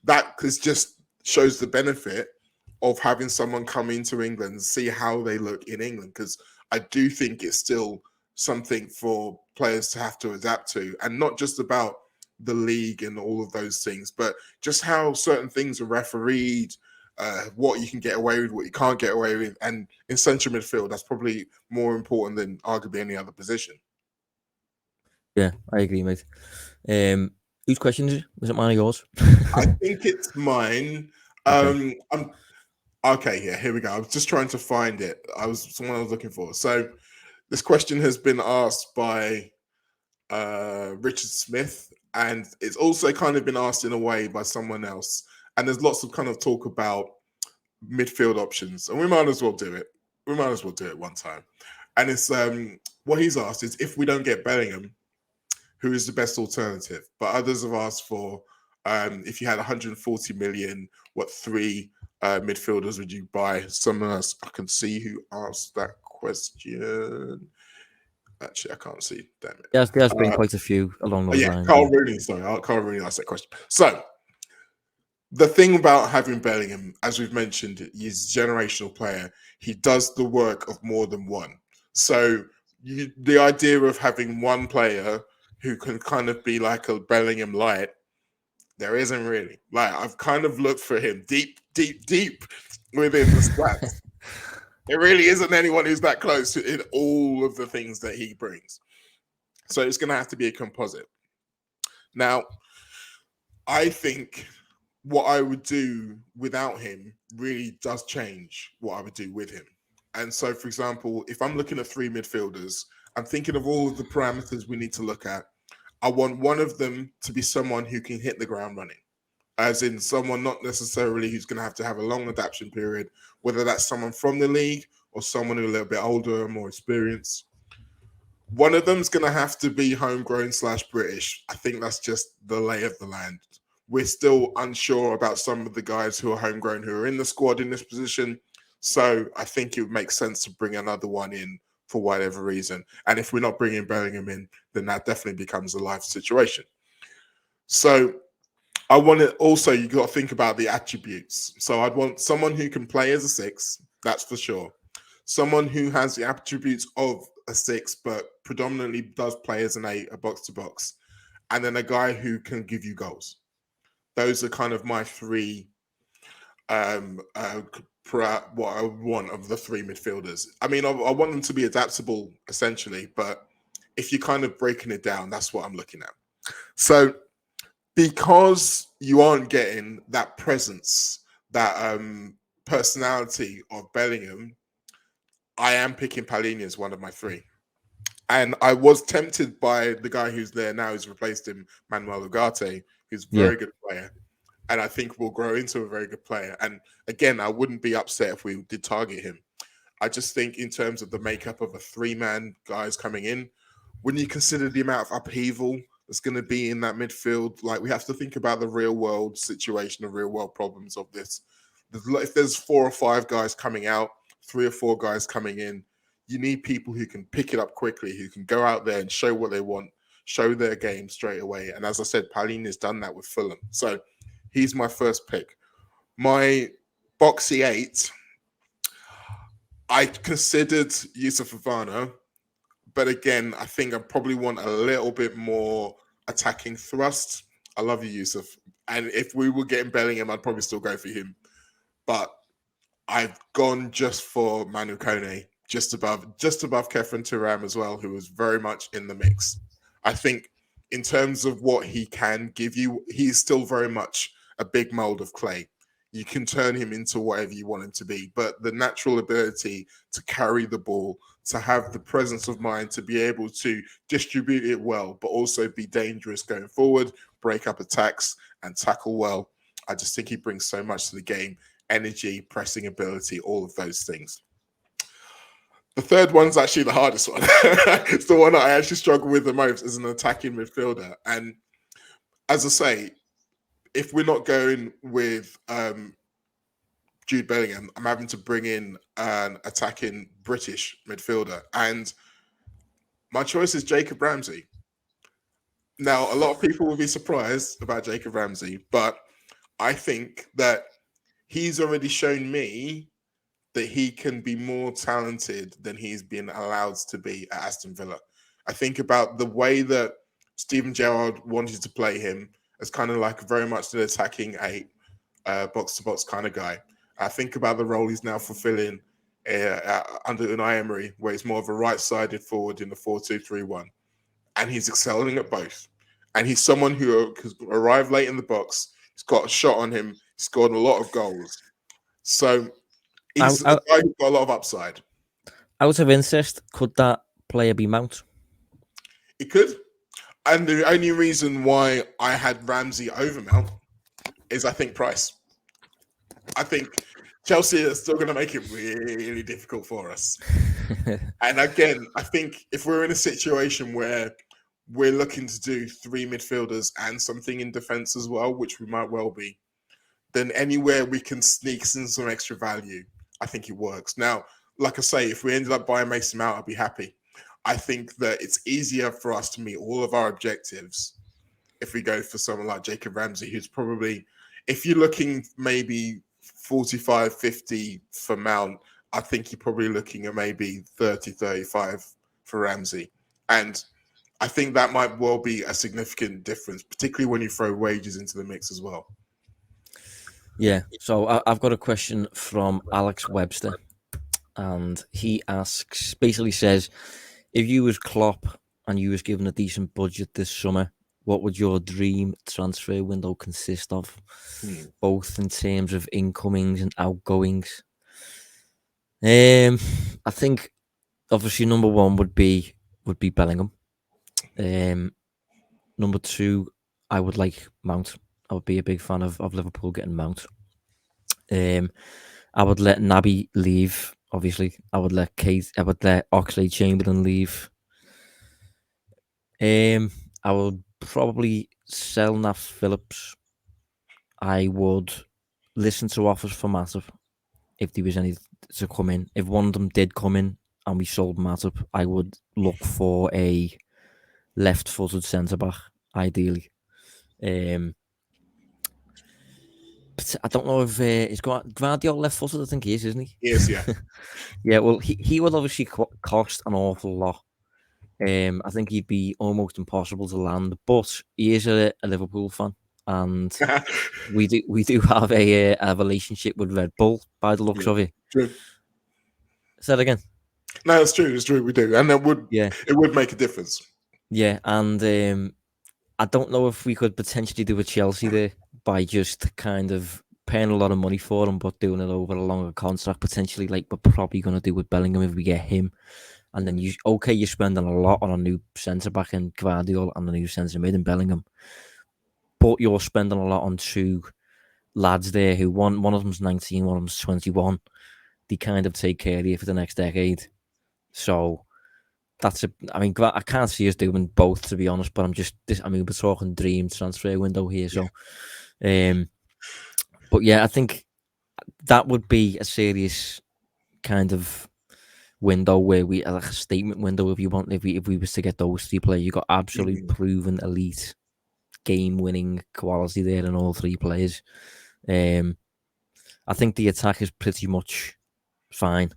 that just shows the benefit of having someone come into England and see how they look in England, because I do think it's still something for players to have to adapt to, and not just about the league and all of those things, but just how certain things are refereed, what you can get away with, what you can't get away with. And in central midfield, that's probably more important than arguably any other position. Yeah, I agree, mate. Whose question is it? Was it mine or yours? I think it's mine. Okay. Okay, yeah, here we go. I was just trying to find it. Someone I was looking for. So this question has been asked by Richard Smith, and it's also kind of been asked in a way by someone else. And there's lots of kind of talk about midfield options, and we might as well do it. We might as well do it one time. And it's what he's asked is, if we don't get Bellingham, who is the best alternative? But others have asked for, if you had 140 million, what three midfielders would you buy? Someone else I can see who asked that question. Actually, I can't see. Damn it. There's been quite a few along those lines. Carl Rooney. Sorry, Carl Rooney asked that question. So the thing about having Bellingham, as we've mentioned, he's a generational player. He does the work of more than one. So the idea of having one player who can kind of be like a Bellingham light, there isn't really. Like, I've kind of looked for him deep within the squads. There really isn't anyone who's that close in all of the things that he brings. So it's going to have to be a composite. Now, I think what I would do without him really does change what I would do with him. And so, for example, if I'm looking at three midfielders, I'm thinking of all of the parameters we need to look at. I want one of them to be someone who can hit the ground running, as in someone not necessarily who's going to have a long adaptation period, whether that's someone from the league or someone who's a little bit older, more experienced. One of them's going to have to be homegrown/British. I think that's just the lay of the land. We're still unsure about some of the guys who are homegrown who are in the squad in this position. So I think it would make sense to bring another one in for whatever reason. And if we're not bringing Bellingham in, then that definitely becomes a life situation. So I want to also, you got to think about the attributes. So I'd want someone who can play as a six, that's for sure. Someone who has the attributes of a six, but predominantly does play as an eight, a box to box. And then a guy who can give you goals. Those are kind of my three, what I want of the three midfielders. I mean, I want them to be adaptable, essentially, but if you're kind of breaking it down, that's what I'm looking at. So because you aren't getting that presence, that personality of Bellingham, I am picking Palhinha as one of my three. And I was tempted by the guy who's there now, who's replaced him, Manuel Ugarte, who's a very good player. And I think will grow into a very good player. And again, I wouldn't be upset if we did target him. I just think in terms of the makeup of a three-man guys coming in, when you consider the amount of upheaval that's going to be in that midfield, like, we have to think about the real-world situation, the real-world problems of this. If there's 4 or 5 guys coming out, 3 or 4 guys coming in, you need people who can pick it up quickly, who can go out there and show what they want, show their game straight away. And as I said, Palhinha has done that with Fulham. So he's my first pick. My boxy 8, I considered Yusuf Fofana, but again, I think I probably want a little bit more attacking thrust. I love you, Yusuf. And if we were getting Bellingham, I'd probably still go for him. But I've gone just for Manu Kone, just above Kefren Turam as well, who was very much in the mix. I think in terms of what he can give you, he's still very much a big mold of clay. you can turn him into whatever you want him to be. But the natural ability to carry the ball, to have the presence of mind, to be able to distribute it well, but also be dangerous going forward, break up attacks, and tackle well. I just think he brings so much to the game: energy, pressing ability, all of those things. The third one's actually the hardest one. It's the one that I actually struggle with the most as an attacking midfielder. And as I say, if we're not going with Jude Bellingham, I'm having to bring in an attacking British midfielder. And my choice is Jacob Ramsey. Now, a lot of people will be surprised about Jacob Ramsey, but I think that he's already shown me that he can be more talented than he's been allowed to be at Aston Villa. I think about the way that Steven Gerrard wanted to play him as kind of like very much an attacking eight, box-to-box kind of guy. I think about the role he's now fulfilling under Unai Emery, where he's more of a right-sided forward in the 4-2-3-1. And he's excelling at both. And he's someone who has arrived late in the box. He's got a shot on him. He's scored a lot of goals. So he's a guy who's got a lot of upside. Out of interest, could that player be Mount? It could. And the only reason why I had Ramsey over Mount is I think price. I think Chelsea are still going to make it really difficult for us. And again, I think if we're in a situation where we're looking to do 3 midfielders and something in defence as well, which we might well be, then anywhere we can sneak in some extra value, I think it works. Now, like I say, if we ended up buying Mason Mount, I'd be happy. I think that it's easier for us to meet all of our objectives if we go for someone like Jacob Ramsey, who's probably, if you're looking maybe 45, 50 for Mount, I think you're probably looking at maybe 30, 35 for Ramsey. And I think that might well be a significant difference, particularly when you throw wages into the mix as well. Yeah, so I've got a question from Alex Webster, and he basically says, if you was Klopp and you was given a decent budget this summer, what would your dream transfer window consist of, both in terms of incomings and outgoings? I think obviously number one would be Bellingham. Number two, I would like Mount. I would be a big fan of Liverpool getting Mount. I would let Naby leave. Obviously, I would let Oxlade-Chamberlain leave. I would probably sell Nat Phillips. I would listen to offers for Matip if there was any to come in. If one of them did come in and we sold Matip, I would look for a left-footed centre-back, ideally. But I don't know if he's got Guardiola left-footed. I think he is, isn't he? Yes, yeah. Yeah, well, he would obviously cost an awful lot. I think he'd be almost impossible to land, but he is a Liverpool fan, and we do have a relationship with Red Bull by the looks of it. True. Say that again. No, it's true. It's true. We do, and it would make a difference. Yeah, and I don't know if we could potentially do a Chelsea there by just kind of paying a lot of money for him, but doing it over a longer contract, potentially, like we're probably going to do with Bellingham if we get him. And then you're spending a lot on a new centre back in Guardiola and a new centre mid in Bellingham, but you're spending a lot on 2 lads there who one of them's 19, one of them's 21. They kind of take care of you for the next decade. So I can't see us doing both, to be honest. But we're talking dream transfer window here. So, but yeah, I think that would be a serious kind of window where we like a statement window if we was to get those 3 players. You got absolutely proven elite game winning quality there in all 3 players. I think the attack is pretty much fine.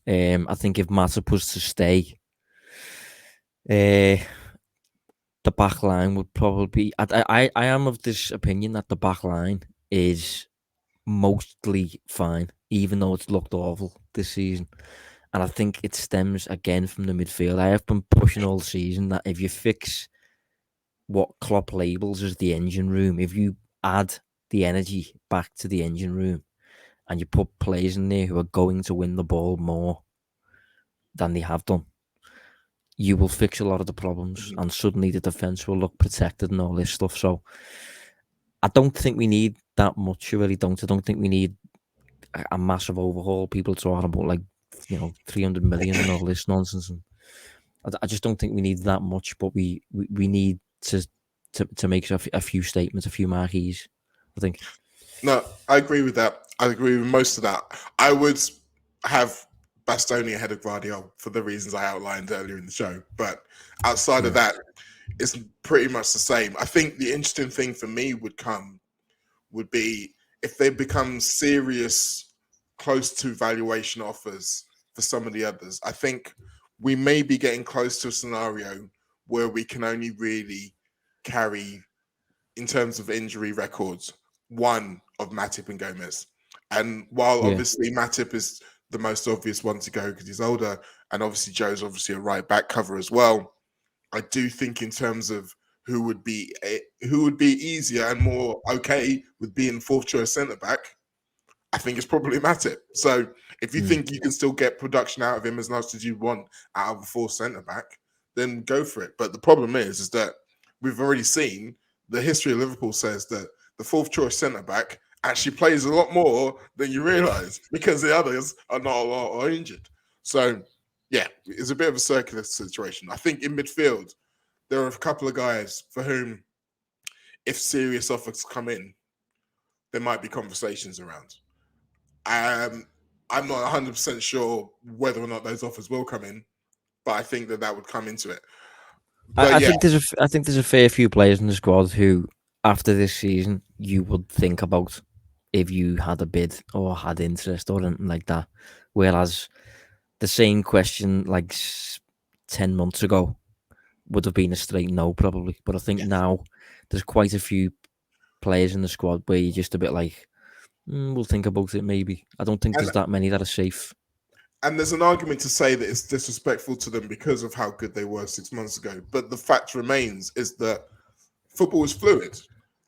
I think if Matip was to stay, the back line would probably I am of this opinion that the back line is mostly fine, even though it's looked awful this season. And I think it stems again from the midfield. I have been pushing all season that if you fix what Klopp labels as the engine room, if you add the energy back to the engine room and you put players in there who are going to win the ball more than they have done, you will fix a lot of the problems, and suddenly the defence will look protected and all this stuff. So I don't think we need that much. I really don't. I don't think we need a massive overhaul. People talking about, like, 300 million and all this nonsense, and I just don't think we need that much. But we need to make a few statements, a few marquees, I think. No, I agree with that. I agree with most of that. I would have Bastoni ahead of Guardiola for the reasons I outlined earlier in the show. But outside of that, it's pretty much the same. I think the interesting thing for me would be if they become serious, close to valuation offers for some of the others. I think we may be getting close to a scenario where we can only really carry, in terms of injury records, one of Matip and Gomez. And while obviously Matip is the most obvious one to go because he's older, and obviously Joe's obviously a right back cover as well, I do think in terms of who would be easier and more okay with being fourth choice centre back, I think it's probably Matip. So if you think you can still get production out of him as much as you want out of a fourth centre back, then go for it. But the problem is that we've already seen the history of Liverpool says that the fourth choice centre back actually plays a lot more than you realise because the others are not a lot or injured. So yeah, it's a bit of a circular situation. I think in midfield, there are a couple of guys for whom, if serious offers come in, there might be conversations around. I'm not 100% sure whether or not those offers will come in, but I think that would come into it. But I think there's a fair few players in the squad who, after this season, you would think about if you had a bid or had interest or anything like that. Whereas the same question like 10 months ago would have been a straight no, probably. But I think now there's quite a few players in the squad where you're just a bit like, we'll think about it maybe. I don't think there's that many that are safe. And there's an argument to say that it's disrespectful to them because of how good they were 6 months ago. But the fact remains is that football is fluid.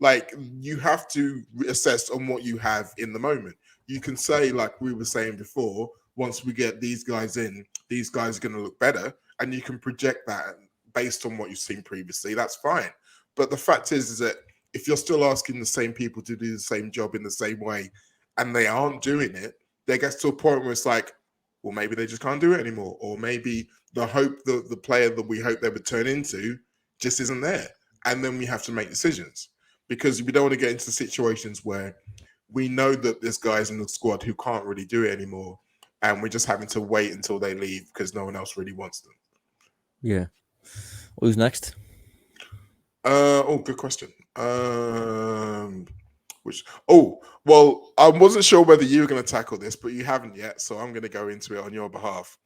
Like, you have to assess on what you have in the moment. You can say, like we were saying before, once we get these guys in, these guys are going to look better. And you can project that based on what you've seen previously. That's fine. But the fact is that if you're still asking the same people to do the same job in the same way and they aren't doing it, there gets to a point where it's like, well, maybe they just can't do it anymore. Or maybe the player that we hope they would turn into just isn't there. And then we have to make decisions because we don't want to get into situations where we know that there's guys in the squad who can't really do it anymore. And we're just having to wait until they leave because no one else really wants them. Yeah. Who's next? Good question. Well, I wasn't sure whether you were going to tackle this, but you haven't yet, so I'm going to go into it on your behalf.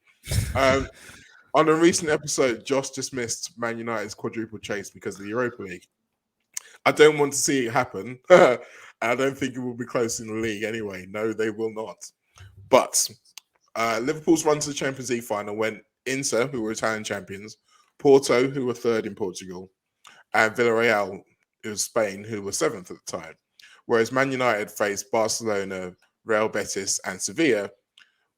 On a recent episode, Josh dismissed Man United's quadruple chase because of the Europa League. I don't want to see it happen. I don't think it will be close in the league anyway. No, they will not. But Liverpool's run to the Champions League final went Inter, who were Italian champions, Porto, who were third in Portugal, and Villarreal, who was Spain, who were seventh at the time. Whereas Man United faced Barcelona, Real Betis, and Sevilla,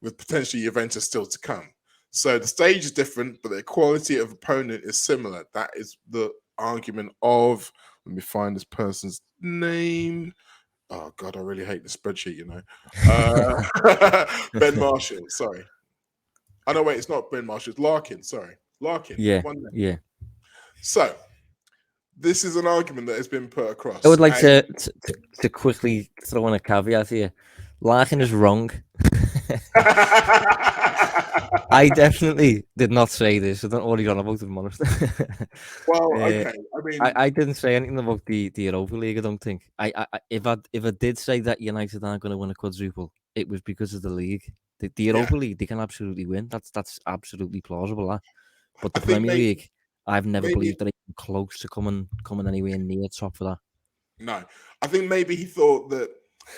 with potentially Juventus still to come. So the stage is different, but the quality of opponent is similar. That is the argument of, let me find this person's name. Oh, God, I really hate the spreadsheet, you know. Ben Marshall, sorry. Oh, no, wait, it's not Ben Marshall. It's Larkin, sorry. Larkin. Yeah. So, this is an argument that has been put across. I would like to quickly throw in a caveat here. Larkin is wrong. I definitely did not say this. I don't know what he's on about, to be honest. Well, okay. I mean, I didn't say anything about the Europa League. I don't think. If I did say that United aren't going to win a quadruple, it was because of the league. The Europa League, they can absolutely win. That's absolutely plausible. That. But the Premier League, I've never believed that they're close to coming anywhere near top for that. No, I think maybe he thought that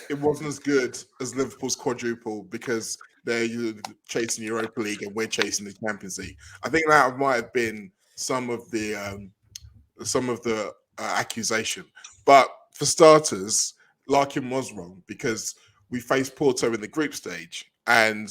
it wasn't as good as Liverpool's quadruple because they're chasing Europa League and we're chasing the Champions League. I think that might have been some of the accusation. But for starters, Larkin was wrong because we faced Porto in the group stage and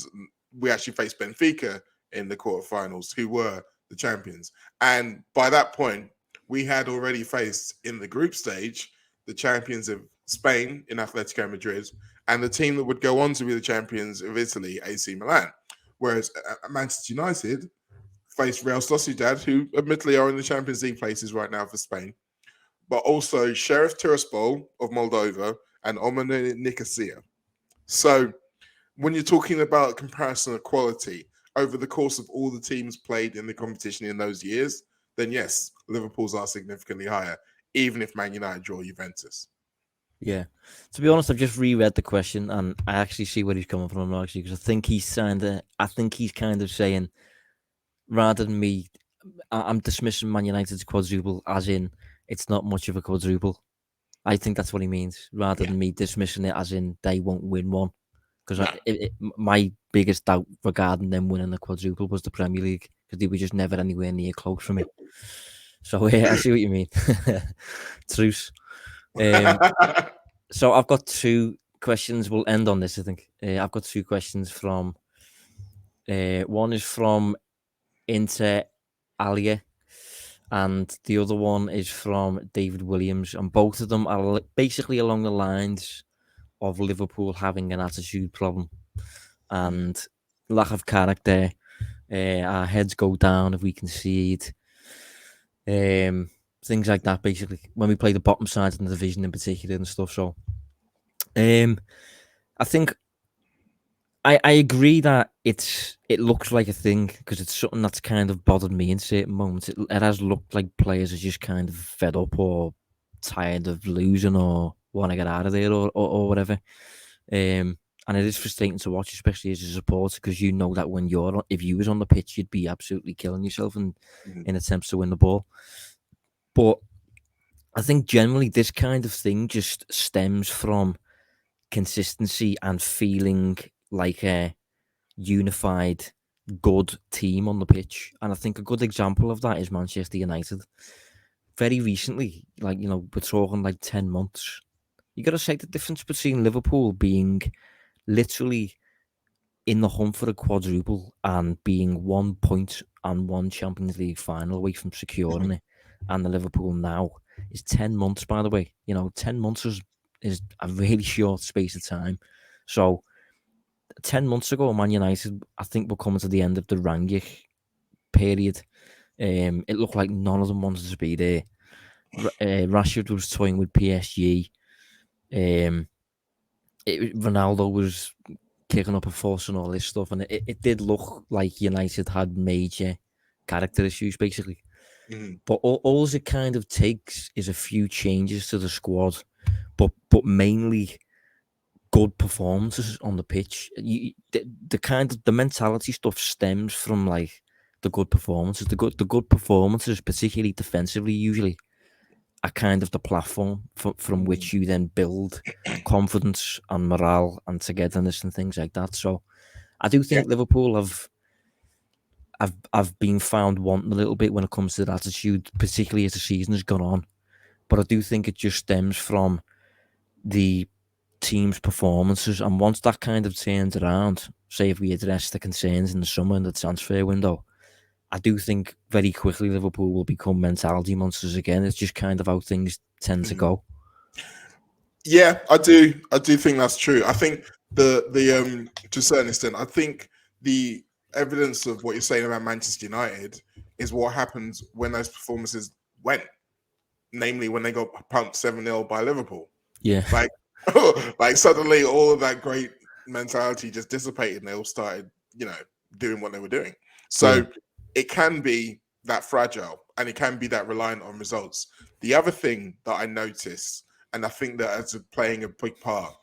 we actually faced Benfica in the quarterfinals, who were the champions. And by that point, we had already faced in the group stage the champions of Spain in Atletico Madrid and the team that would go on to be the champions of Italy, AC Milan. Whereas Manchester United faced Real Sociedad, who admittedly are in the Champions League places right now for Spain, but also Sheriff Tiraspol of Moldova and Omonia Nicosia. So when you're talking about comparison of quality over the course of all the teams played in the competition in those years, then yes, Liverpool's are significantly higher, even if Man United draw Juventus. Yeah. To be honest, I've just reread the question and I actually see where he's coming from actually, because I think he's kind of saying, rather than me, I'm dismissing Man United's quadruple as in it's not much of a quadruple. I think that's what he means, rather than me dismissing it as in they won't win one. Because my biggest doubt regarding them winning the quadruple was the Premier League, because they were just never anywhere near close for me. So I see what you mean. Truce. So I've got two questions. We'll end on this, I think. I've got two questions from. One is from Inter Alia, and the other one is from David Williams, and both of them are basically along the lines of Liverpool having an attitude problem and lack of character. Our heads go down if we concede. Things like that, basically, when we play the bottom sides in the division in particular and stuff. So I think I agree that it looks like a thing because it's something that's kind of bothered me in certain moments. It has looked like players are just kind of fed up or tired of losing or want to get out of there or whatever. And it is frustrating to watch, especially as a supporter, because you know that if you was on the pitch, you'd be absolutely killing yourself in attempts to win the ball. But I think generally this kind of thing just stems from consistency and feeling like a unified, good team on the pitch. And I think a good example of that is Manchester United. Very recently, we're talking like 10 months. You got to say the difference between Liverpool being literally in the hunt for a quadruple and being 1 point and one Champions League final away from securing it, and the Liverpool now is 10 months, by the way. 10 months is a really short space of time. So 10 months ago, Man United, I think, were coming to the end of the Rangnick period. It looked like none of them wanted to be there. Rashford was toying with PSG. Ronaldo was kicking up a fuss and all this stuff, and it did look like United had major character issues, basically. But all it kind of takes is a few changes to the squad, but mainly good performances on the pitch. The mentality stuff stems from like the good performances. The good performances, particularly defensively, usually are kind of the platform from which you then build confidence and morale and togetherness and things like that. So I do think Liverpool have been found wanting a little bit when it comes to that attitude, particularly as the season has gone on. But I do think it just stems from the team's performances, and once that kind of turns around, say if we address the concerns in the summer in the transfer window, I do think very quickly Liverpool will become mentality monsters again. It's just kind of how things tend to go. Yeah, I do think that's true. I think the to a certain extent, I think the evidence of what you're saying about Manchester United is what happens when those performances went, namely when they got pumped 7-0 by Liverpool. Yeah, like suddenly all of that great mentality just dissipated and they all started, doing what they were doing. So it can be that fragile and it can be that reliant on results. The other thing that I notice, and I think that as playing a big part,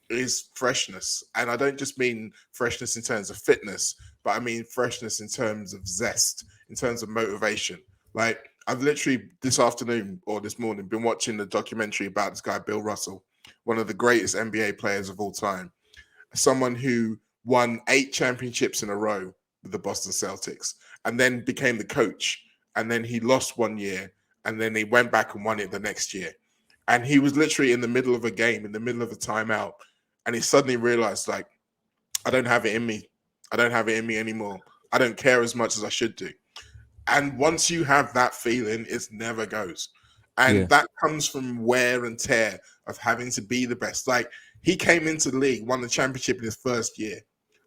is freshness. And I don't just mean freshness in terms of fitness, but I mean freshness in terms of zest, in terms of motivation. Like I've literally this afternoon or this morning been watching the documentary about this guy, Bill Russell, one of the greatest NBA players of all time. Someone who won 8 championships in a row with the Boston Celtics and then became the coach. And then he lost one year and then he went back and won it the next year. And he was literally in the middle of a game, in the middle of a timeout, and he suddenly realized, like, I don't have it in me. I don't have it in me anymore. I don't care as much as I should do. And once you have that feeling, it never goes. And that comes from wear and tear of having to be the best. Like, he came into the league, won the championship in his first year.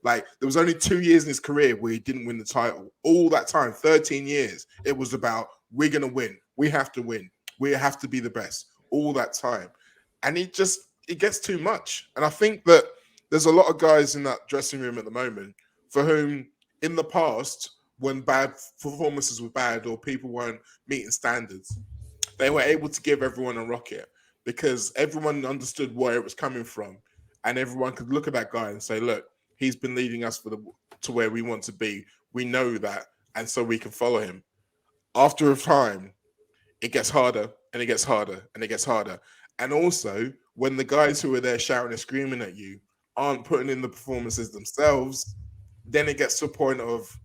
Like, there was only 2 years in his career where he didn't win the title. All that time, 13 years, it was about, we're going to win. We have to win. We have to be the best. All that time. And it gets too much. And I think that there's a lot of guys in that dressing room at the moment for whom in the past, when bad performances were bad or people weren't meeting standards, they were able to give everyone a rocket because everyone understood where it was coming from, and everyone could look at that guy and say, look, he's been leading us to where we want to be. We know that, and so we can follow him. After a time, it gets harder and it gets harder and it gets harder. And also, when the guys who are there shouting and screaming at you aren't putting in the performances themselves, then it gets to a point of,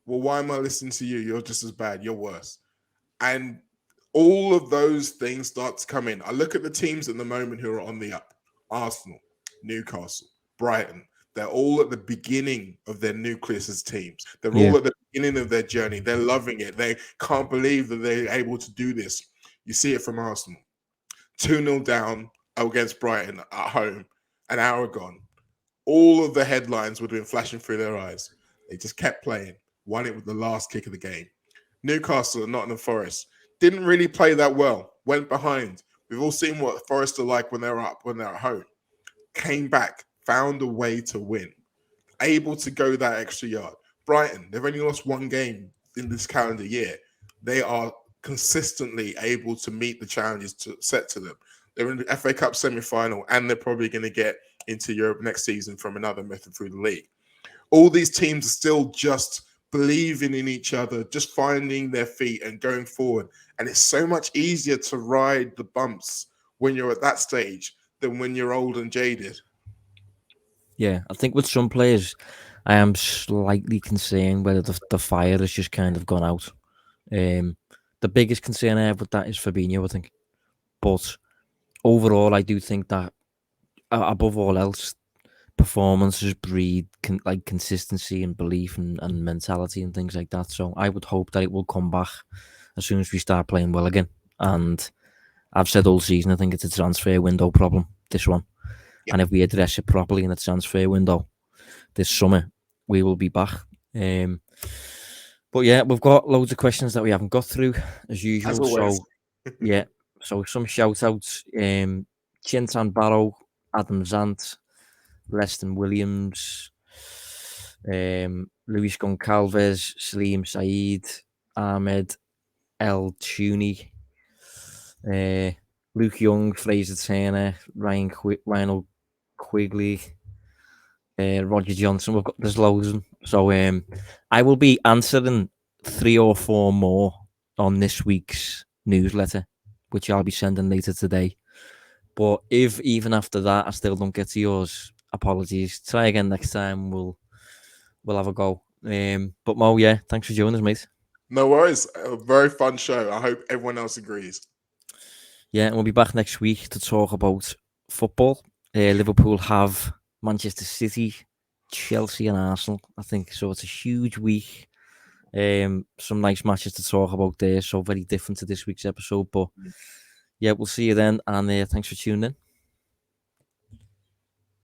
well, why am I listening to you? You're just as bad. You're worse. And all of those things start to come in. I look at the teams at the moment who are on the up. Arsenal, Newcastle, Brighton. They're all at the beginning of their nucleus as teams. They're all at the beginning of their journey. They're loving it. They can't believe that they're able to do this. You see it from Arsenal. 2-0 down against Brighton at home, an hour gone. All of the headlines would have been flashing through their eyes. They just kept playing. Won it with the last kick of the game. Newcastle and Nottingham Forest didn't really play that well. Went behind. We've all seen what Forest are like when they're up, when they're at home. Came back, found a way to win. Able to go that extra yard. Brighton, they've only lost one game in this calendar year. They are consistently able to meet the challenges set to them. They're in the FA Cup semi-final, and they're probably going to get into Europe next season from another method through the league. All these teams are still just believing in each other, just finding their feet and going forward. And it's so much easier to ride the bumps when you're at that stage than when you're old and jaded. Yeah, I think with some players, I am slightly concerned whether the fire has just kind of gone out. The biggest concern I have with that is Fabinho, I think. But overall, I do think that above all else, performances breed consistency and belief and mentality and things like that. So I would hope that it will come back as soon as we start playing well again. And I've said all season, I think it's a transfer window problem, this one. Yeah. And if we address it properly in the transfer window this summer, we will be back. But yeah, we've got loads of questions that we haven't got through, as usual. As always. So yeah, so some shout outs. Chintan Barrow, Adam Zant, Leston Williams, Luis Goncalves, Salim Saeed, Ahmed El Tuni, Luke Young, Fraser Turner, Ryan Quigley, Roger Johnson. There's loads of them. So I will be answering 3 or 4 more on this week's newsletter, which I'll be sending later today. But if even after that I still don't get to yours, apologies. Try again next time. We'll have a go. But Mo, yeah, thanks for joining us, mate. No worries. A very fun show. I hope everyone else agrees. Yeah, and we'll be back next week to talk about football. Liverpool have Manchester City, Chelsea and Arsenal, I think. So it's a huge week. Some nice matches to talk about there. So very different to this week's episode. But yeah, we'll see you then. And thanks for tuning in.